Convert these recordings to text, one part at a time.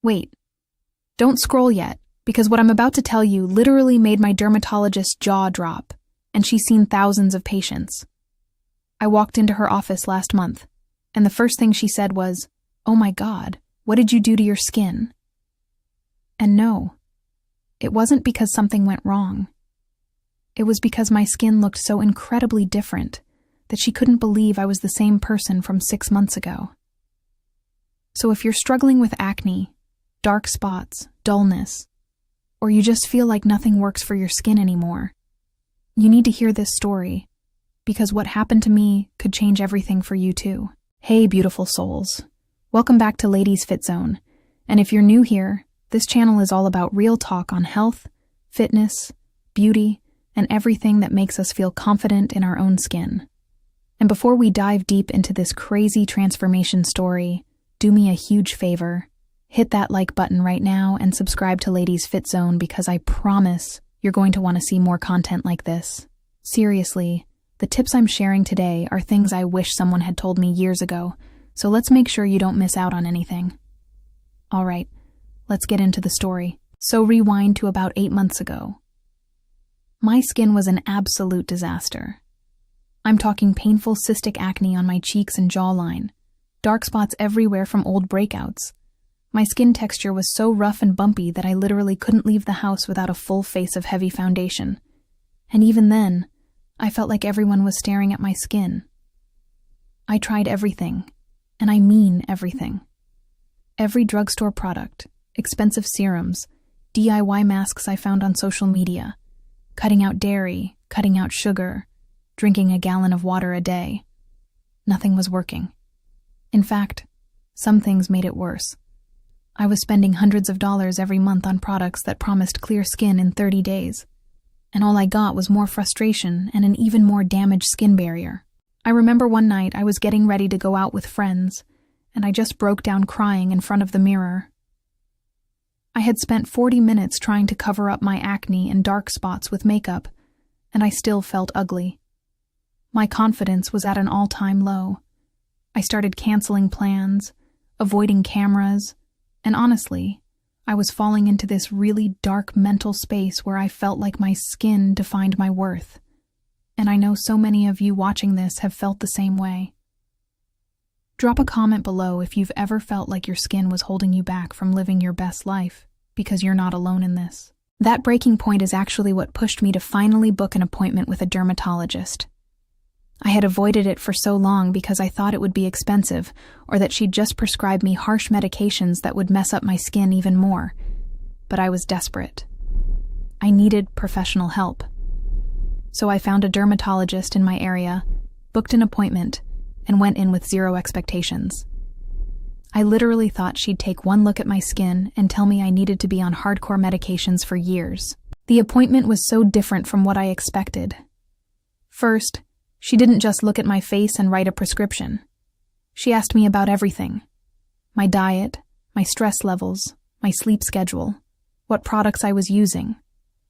Wait, don't scroll yet, because what I'm about to tell you literally made my dermatologist's jaw drop, and she's seen thousands of patients. I walked into her office last month, and the first thing she said was, "Oh my God, what did you do to your skin?" And no, it wasn't because something went wrong. It was because my skin looked so incredibly different that she couldn't believe I was the same person from 6 months ago. So if you're struggling with acne, dark spots, dullness, or you just feel like nothing works for your skin anymore, you need to hear this story, because what happened to me could change everything for you too. Hey, beautiful souls. Welcome back to Ladies Fit Zone. And if you're new here, this channel is all about real talk on health, fitness, beauty, and everything that makes us feel confident in our own skin. And before we dive deep into this crazy transformation story, do me a huge favor. Hit that like button right now and subscribe to Ladies Fit Zone, because I promise you're going to want to see more content like this. Seriously, the tips I'm sharing today are things I wish someone had told me years ago, so let's make sure you don't miss out on anything. All right, let's get into the story. So rewind to about 8 months ago. My skin was an absolute disaster. I'm talking painful cystic acne on my cheeks and jawline, dark spots everywhere from old breakouts. My skin texture was so rough and bumpy that I literally couldn't leave the house without a full face of heavy foundation. And even then, I felt like everyone was staring at my skin. I tried everything, and I mean everything. Every drugstore product, expensive serums, DIY masks I found on social media, cutting out dairy, cutting out sugar, drinking a gallon of water a day. Nothing was working. In fact, some things made it worse. I was spending hundreds of dollars every month on products that promised clear skin in 30 days. And all I got was more frustration and an even more damaged skin barrier. I remember one night I was getting ready to go out with friends, and I just broke down crying in front of the mirror. I had spent 40 minutes trying to cover up my acne and dark spots with makeup, and I still felt ugly. My confidence was at an all-time low. I started canceling plans, avoiding cameras, and honestly, I was falling into this really dark mental space where I felt like my skin defined my worth. And I know so many of you watching this have felt the same way. Drop a comment below if you've ever felt like your skin was holding you back from living your best life, because you're not alone in this. That breaking point is actually what pushed me to finally book an appointment with a dermatologist. I had avoided it for so long because I thought it would be expensive, or that she'd just prescribe me harsh medications that would mess up my skin even more. But I was desperate. I needed professional help. So I found a dermatologist in my area, booked an appointment, and went in with zero expectations. I literally thought she'd take one look at my skin and tell me I needed to be on hardcore medications for years. The appointment was so different from what I expected. First, she didn't just look at my face and write a prescription. She asked me about everything. My diet, my stress levels, my sleep schedule, what products I was using,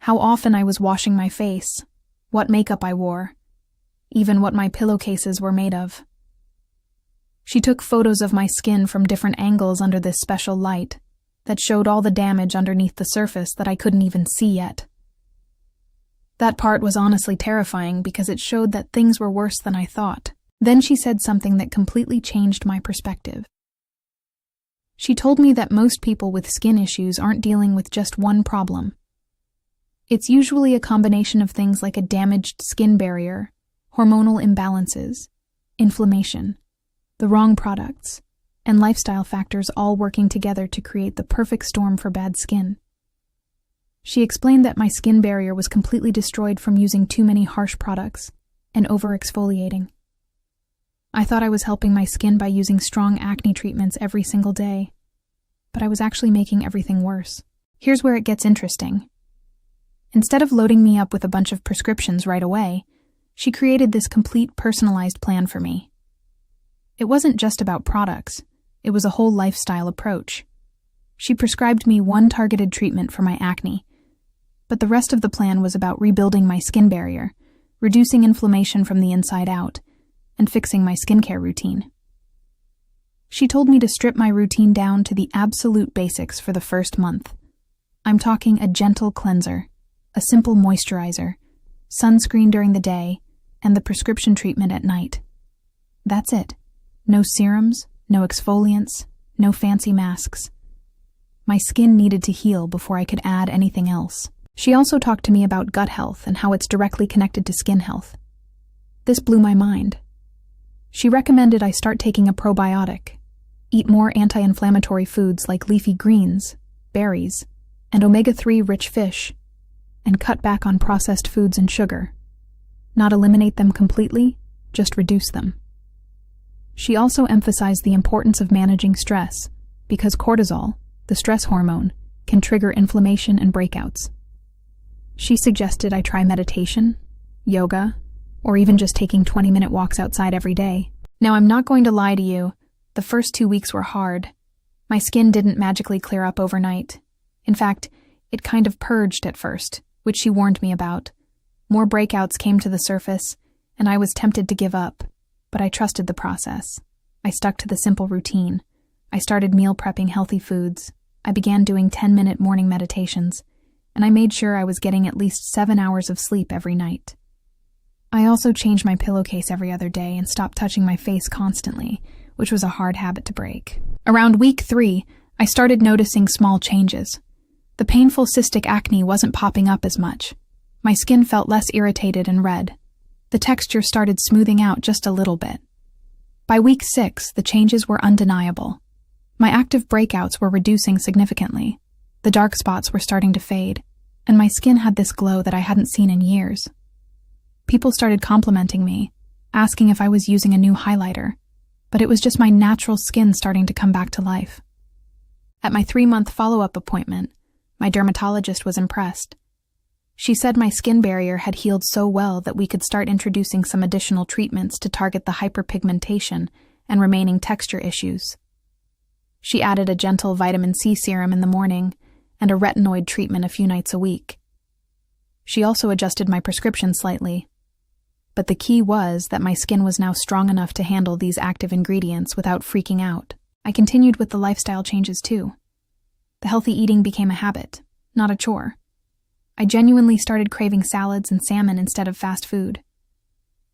how often I was washing my face, what makeup I wore, even what my pillowcases were made of. She took photos of my skin from different angles under this special light that showed all the damage underneath the surface that I couldn't even see yet. That part was honestly terrifying because it showed that things were worse than I thought. Then she said something that completely changed my perspective. She told me that most people with skin issues aren't dealing with just one problem. It's usually a combination of things like a damaged skin barrier, hormonal imbalances, inflammation, the wrong products, and lifestyle factors all working together to create the perfect storm for bad skin. She explained that my skin barrier was completely destroyed from using too many harsh products and over-exfoliating. I thought I was helping my skin by using strong acne treatments every single day, but I was actually making everything worse. Here's where it gets interesting. Instead of loading me up with a bunch of prescriptions right away, she created this complete personalized plan for me. It wasn't just about products, it was a whole lifestyle approach. She prescribed me one targeted treatment for my acne, but the rest of the plan was about rebuilding my skin barrier, reducing inflammation from the inside out, and fixing my skincare routine. She told me to strip my routine down to the absolute basics for the first month. I'm talking a gentle cleanser, a simple moisturizer, sunscreen during the day, and the prescription treatment at night. That's it. No serums, no exfoliants, no fancy masks. My skin needed to heal before I could add anything else. She also talked to me about gut health and how it's directly connected to skin health. This blew my mind. She recommended I start taking a probiotic, eat more anti-inflammatory foods like leafy greens, berries, and omega-3 rich fish, and cut back on processed foods and sugar. Not eliminate them completely, just reduce them. She also emphasized the importance of managing stress, because cortisol, the stress hormone, can trigger inflammation and breakouts. She suggested I try meditation, yoga, or even just taking 20-minute walks outside every day. Now, I'm not going to lie to you, the first 2 weeks were hard. My skin didn't magically clear up overnight. In fact, it kind of purged at first, which she warned me about. More breakouts came to the surface, and I was tempted to give up, but I trusted the process. I stuck to the simple routine. I started meal prepping healthy foods. I began doing 10-minute morning meditations, and I made sure I was getting at least 7 hours of sleep every night. I also changed my pillowcase every other day and stopped touching my face constantly, which was a hard habit to break. Around week 3, I started noticing small changes. The painful cystic acne wasn't popping up as much. My skin felt less irritated and red. The texture started smoothing out just a little bit. By week 6, the changes were undeniable. My active breakouts were reducing significantly. The dark spots were starting to fade, and my skin had this glow that I hadn't seen in years. People started complimenting me, asking if I was using a new highlighter, but it was just my natural skin starting to come back to life. At my 3-month follow-up appointment, my dermatologist was impressed. She said my skin barrier had healed so well that we could start introducing some additional treatments to target the hyperpigmentation and remaining texture issues. She added a gentle vitamin C serum in the morning and a retinoid treatment a few nights a week. She also adjusted my prescription slightly. But the key was that my skin was now strong enough to handle these active ingredients without freaking out. I continued with the lifestyle changes too. The healthy eating became a habit, not a chore. I genuinely started craving salads and salmon instead of fast food.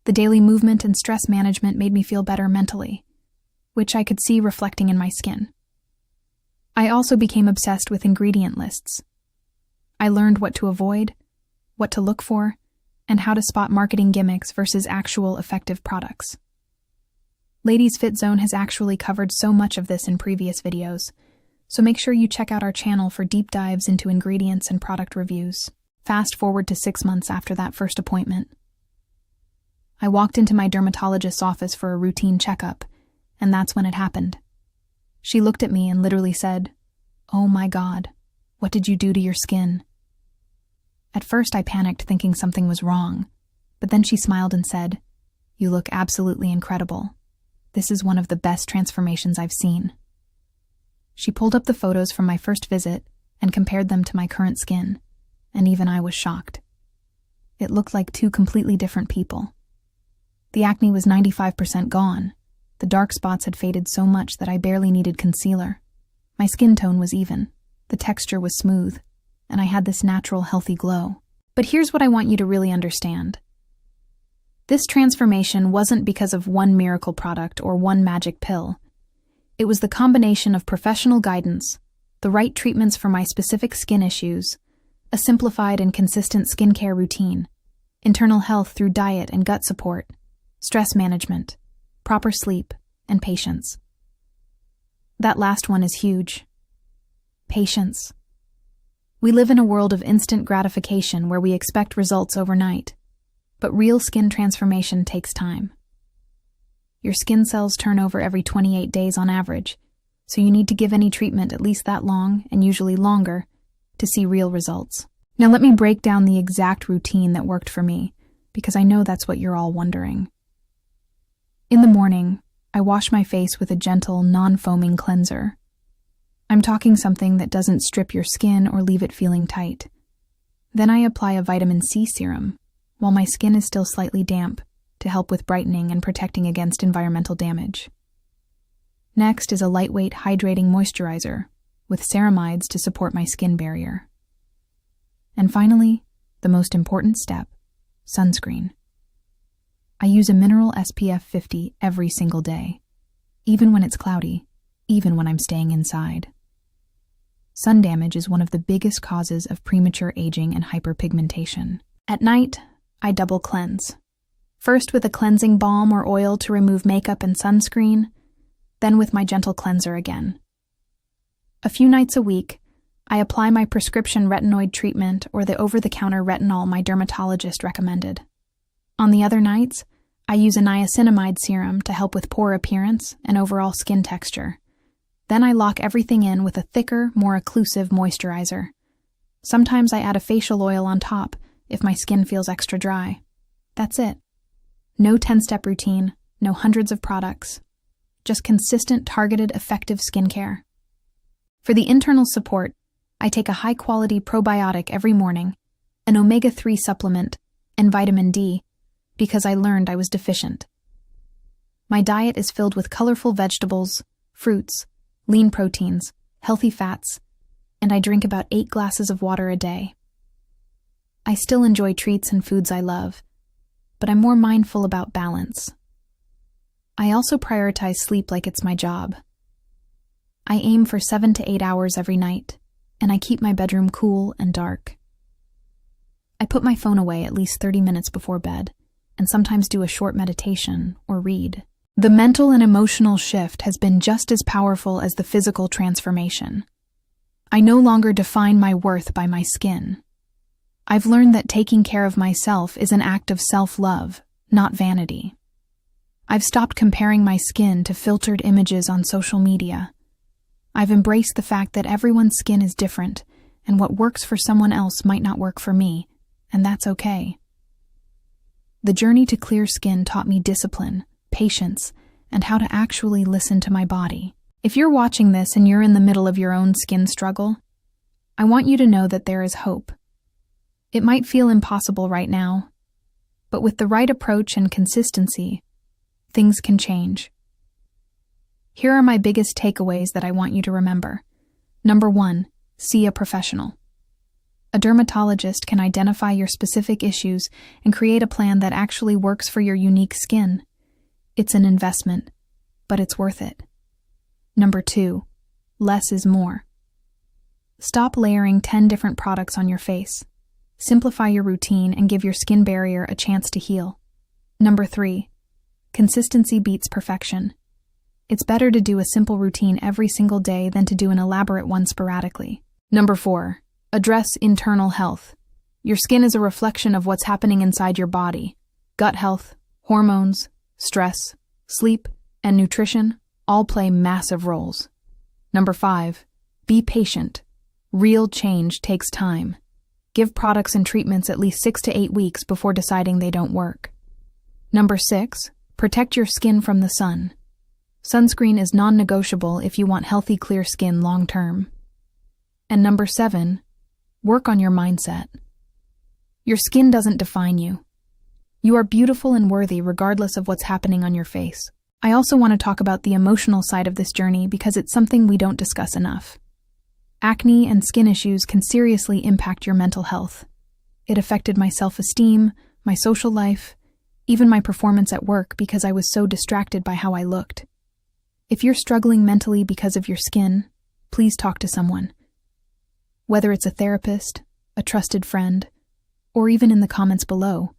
The daily movement and stress management made me feel better mentally, which I could see reflecting in my skin. I also became obsessed with ingredient lists. I learned what to avoid, what to look for, and how to spot marketing gimmicks versus actual effective products. Ladies Fit Zone has actually covered so much of this in previous videos, so make sure you check out our channel for deep dives into ingredients and product reviews. Fast forward to 6 months after that first appointment. I walked into my dermatologist's office for a routine checkup, and that's when it happened. She looked at me and literally said, "Oh my God, what did you do to your skin?" At first I panicked thinking something was wrong, but then she smiled and said, "You look absolutely incredible. This is one of the best transformations I've seen." She pulled up the photos from my first visit and compared them to my current skin, and even I was shocked. It looked like 2 completely different people. The acne was 95% gone. The dark spots had faded so much that I barely needed concealer. My skin tone was even. The texture was smooth, and I had this natural, healthy glow. But here's what I want you to really understand. This transformation wasn't because of one miracle product or one magic pill. It was the combination of professional guidance, the right treatments for my specific skin issues, a simplified and consistent skincare routine, internal health through diet and gut support, stress management, proper sleep, and patience. That last one is huge. Patience. We live in a world of instant gratification where we expect results overnight, but real skin transformation takes time. Your skin cells turn over every 28 days on average, so you need to give any treatment at least that long, and usually longer, to see real results. Now let me break down the exact routine that worked for me, because I know that's what you're all wondering. In the morning, I wash my face with a gentle, non-foaming cleanser. I'm talking something that doesn't strip your skin or leave it feeling tight. Then I apply a vitamin C serum, while my skin is still slightly damp, to help with brightening and protecting against environmental damage. Next is a lightweight hydrating moisturizer with ceramides to support my skin barrier. And finally, the most important step, sunscreen. I use a mineral SPF 50 every single day, even when it's cloudy, even when I'm staying inside. Sun damage is one of the biggest causes of premature aging and hyperpigmentation. At night, I double cleanse. First with a cleansing balm or oil to remove makeup and sunscreen, then with my gentle cleanser again. A few nights a week, I apply my prescription retinoid treatment or the over-the-counter retinol my dermatologist recommended. On the other nights, I use a niacinamide serum to help with pore appearance and overall skin texture. Then I lock everything in with a thicker, more occlusive moisturizer. Sometimes I add a facial oil on top if my skin feels extra dry. That's it. No 10-step routine, no hundreds of products. Just consistent, targeted, effective skincare. For the internal support, I take a high-quality probiotic every morning, an omega-3 supplement, and vitamin D, because I learned I was deficient. My diet is filled with colorful vegetables, fruits, lean proteins, healthy fats, and I drink about 8 glasses of water a day. I still enjoy treats and foods I love, but I'm more mindful about balance. I also prioritize sleep like it's my job. I aim for 7 to 8 hours every night, and I keep my bedroom cool and dark. I put my phone away at least 30 minutes before bed, and sometimes do a short meditation or read. The mental and emotional shift has been just as powerful as the physical transformation. I no longer define my worth by my skin. I've learned that taking care of myself is an act of self-love, not vanity. I've stopped comparing my skin to filtered images on social media. I've embraced the fact that everyone's skin is different, and what works for someone else might not work for me, and that's okay. The journey to clear skin taught me discipline, patience, and how to actually listen to my body. If you're watching this and you're in the middle of your own skin struggle, I want you to know that there is hope. It might feel impossible right now, but with the right approach and consistency, things can change. Here are my biggest takeaways that I want you to remember. Number 1, see a professional. A dermatologist can identify your specific issues and create a plan that actually works for your unique skin. It's an investment, but it's worth it. Number 2, less is more. Stop layering 10 different products on your face. Simplify your routine and give your skin barrier a chance to heal. Number 3, consistency beats perfection. It's better to do a simple routine every single day than to do an elaborate one sporadically. Number 4, address internal health. Your skin is a reflection of what's happening inside your body. Gut health, hormones, stress, sleep, and nutrition all play massive roles. Number 5, be patient. Real change takes time. Give products and treatments at least 6 to 8 weeks before deciding they don't work. Number 6, protect your skin from the sun. Sunscreen is non-negotiable if you want healthy, clear skin long-term. And number 7, work on your mindset. Your skin doesn't define you. You are beautiful and worthy regardless of what's happening on your face. I also want to talk about the emotional side of this journey because it's something we don't discuss enough. Acne and skin issues can seriously impact your mental health. It affected my self-esteem, my social life, even my performance at work because I was so distracted by how I looked. If you're struggling mentally because of your skin, please talk to someone. Whether it's a therapist, a trusted friend, or even in the comments below,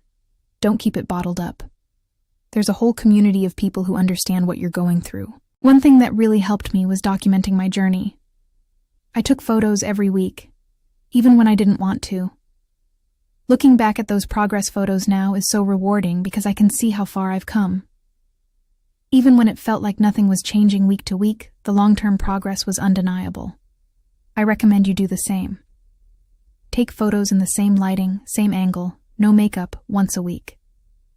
don't keep it bottled up. There's a whole community of people who understand what you're going through. One thing that really helped me was documenting my journey. I took photos every week, even when I didn't want to. Looking back at those progress photos now is so rewarding because I can see how far I've come. Even when it felt like nothing was changing week to week, the long-term progress was undeniable. I recommend you do the same. Take photos in the same lighting, same angle, no makeup, once a week.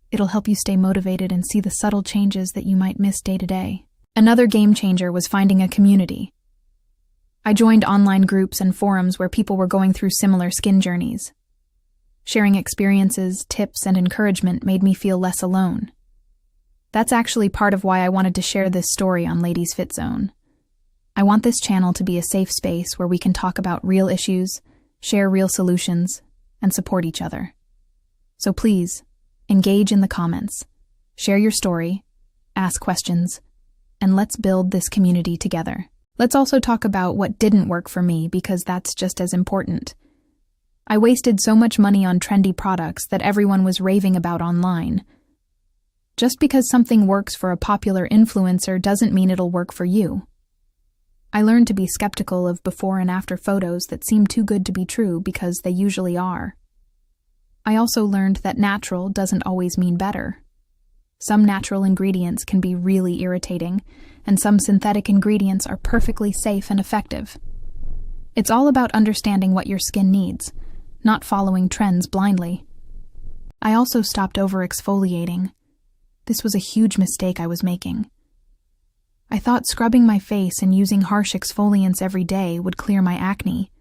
It'll help you stay motivated and see the subtle changes that you might miss day to day. Another game changer was finding a community. I joined online groups and forums where people were going through similar skin journeys. Sharing experiences, tips, and encouragement made me feel less alone. That's actually part of why I wanted to share this story on Ladies Fit Zone. I want this channel to be a safe space where we can talk about real issues, share real solutions, and support each other. So please, engage in the comments, share your story, ask questions, and let's build this community together. Let's also talk about what didn't work for me, because that's just as important. I wasted so much money on trendy products that everyone was raving about online. Just because something works for a popular influencer doesn't mean it'll work for you. I learned to be skeptical of before and after photos that seem too good to be true, because they usually are. I also learned that natural doesn't always mean better. Some natural ingredients can be really irritating, and some synthetic ingredients are perfectly safe and effective. It's all about understanding what your skin needs, not following trends blindly. I also stopped over-exfoliating. This was a huge mistake I was making. I thought scrubbing my face and using harsh exfoliants every day would clear my acne,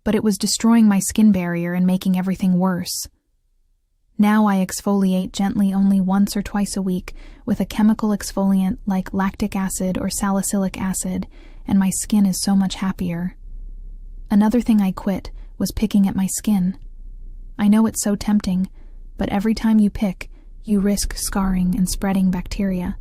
but it was destroying my skin barrier and making everything worse. Now I exfoliate gently only once or twice a week with a chemical exfoliant like lactic acid or salicylic acid, and my skin is so much happier. Another thing I quit was picking at my skin. I know it's so tempting, but every time you pick, you risk scarring and spreading bacteria.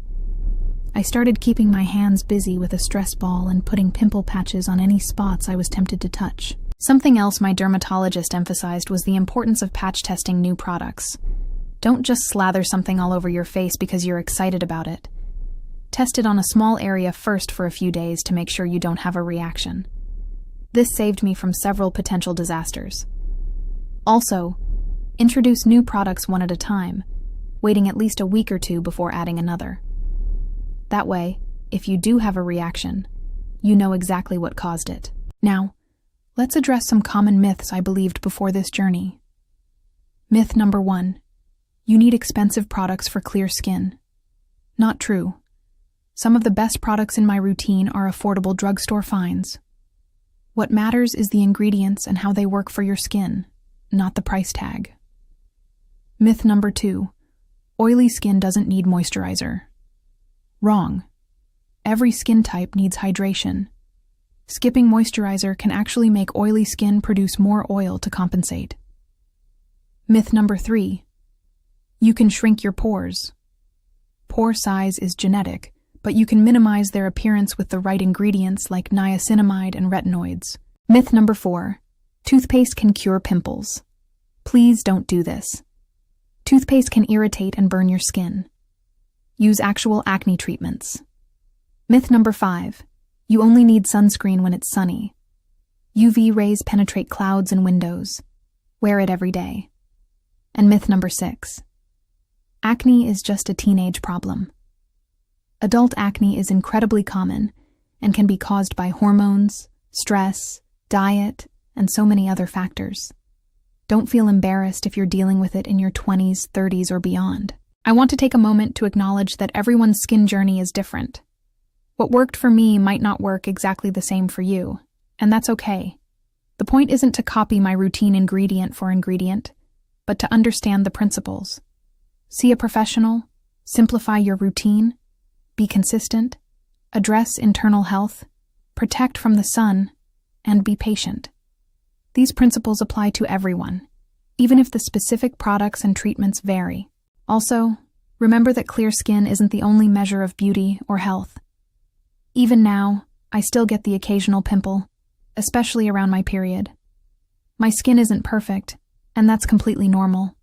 I started keeping my hands busy with a stress ball and putting pimple patches on any spots I was tempted to touch. Something else my dermatologist emphasized was the importance of patch testing new products. Don't just slather something all over your face because you're excited about it. Test it on a small area first for a few days to make sure you don't have a reaction. This saved me from several potential disasters. Also, introduce new products one at a time, waiting at least a week or two before adding another. That way, if you do have a reaction, you know exactly what caused it. Now, let's address some common myths I believed before this journey. Myth number 1. You need expensive products for clear skin. Not true. Some of the best products in my routine are affordable drugstore finds. What matters is the ingredients and how they work for your skin, not the price tag. Myth number 2. Oily skin doesn't need moisturizer. Wrong. Every skin type needs hydration. Skipping moisturizer can actually make oily skin produce more oil to compensate. Myth number 3. You can shrink your pores. Pore size is genetic, but you can minimize their appearance with the right ingredients like niacinamide and retinoids. Myth number 4. Toothpaste can cure pimples. Please don't do this. Toothpaste can irritate and burn your skin. Use actual acne treatments. Myth number 5. You only need sunscreen when it's sunny. UV rays penetrate clouds and windows. Wear it every day. And myth number 6. Acne is just a teenage problem. Adult acne is incredibly common and can be caused by hormones, stress, diet, and so many other factors. Don't feel embarrassed if you're dealing with it in your 20s, 30s, or beyond. I want to take a moment to acknowledge that everyone's skin journey is different. What worked for me might not work exactly the same for you, and that's okay. The point isn't to copy my routine ingredient for ingredient, but to understand the principles. See a professional, simplify your routine, be consistent, address internal health, protect from the sun, and be patient. These principles apply to everyone, even if the specific products and treatments vary. Also, remember that clear skin isn't the only measure of beauty or health. Even now, I still get the occasional pimple, especially around my period. My skin isn't perfect, and that's completely normal.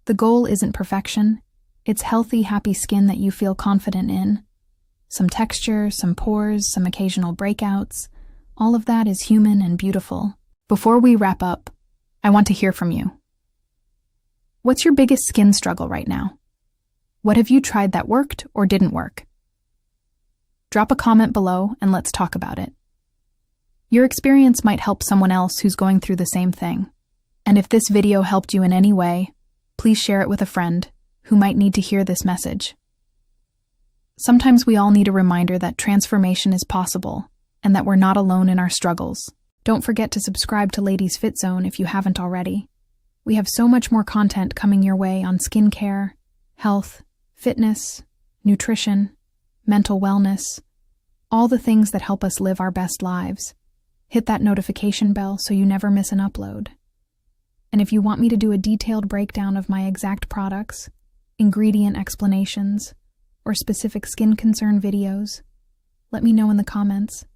The goal isn't perfection, it's healthy, happy skin that you feel confident in. Some texture, some pores, some occasional breakouts, all of that is human and beautiful. Before we wrap up, I want to hear from you. What's your biggest skin struggle right now? What have you tried that worked or didn't work? Drop a comment below and let's talk about it. Your experience might help someone else who's going through the same thing. And if this video helped you in any way, please share it with a friend who might need to hear this message. Sometimes we all need a reminder that transformation is possible and that we're not alone in our struggles. Don't forget to subscribe to Ladies Fit Zone if you haven't already. We have so much more content coming your way on skincare, health, fitness, nutrition, mental wellness, all the things that help us live our best lives. Hit that notification bell so you never miss an upload. And if you want me to do a detailed breakdown of my exact products, ingredient explanations, or specific skin concern videos, let me know in the comments,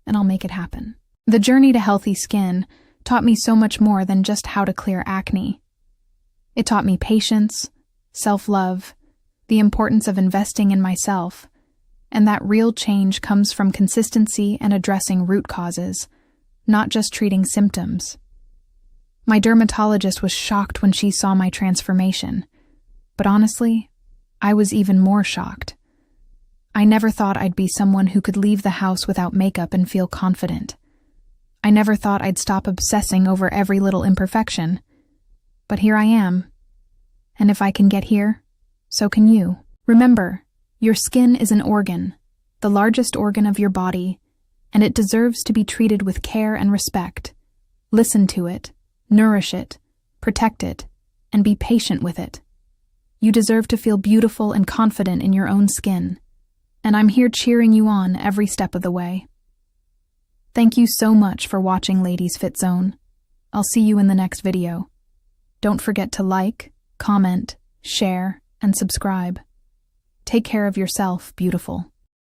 and I'll make it happen. The journey to healthy skin taught me so much more than just how to clear acne. It taught me patience, self-love, the importance of investing in myself, and that real change comes from consistency and addressing root causes, not just treating symptoms. My dermatologist was shocked when she saw my transformation, but honestly, I was even more shocked. I never thought I'd be someone who could leave the house without makeup and feel confident. I never thought I'd stop obsessing over every little imperfection. But here I am. And if I can get here, so can you. Remember, your skin is an organ, the largest organ of your body, and it deserves to be treated with care and respect. Listen to it, nourish it, protect it, and be patient with it. You deserve to feel beautiful and confident in your own skin, and I'm here cheering you on every step of the way. Thank you so much for watching Ladies Fit Zone. I'll see you in the next video. Don't forget to like, comment, share, and subscribe. Take care of yourself, beautiful.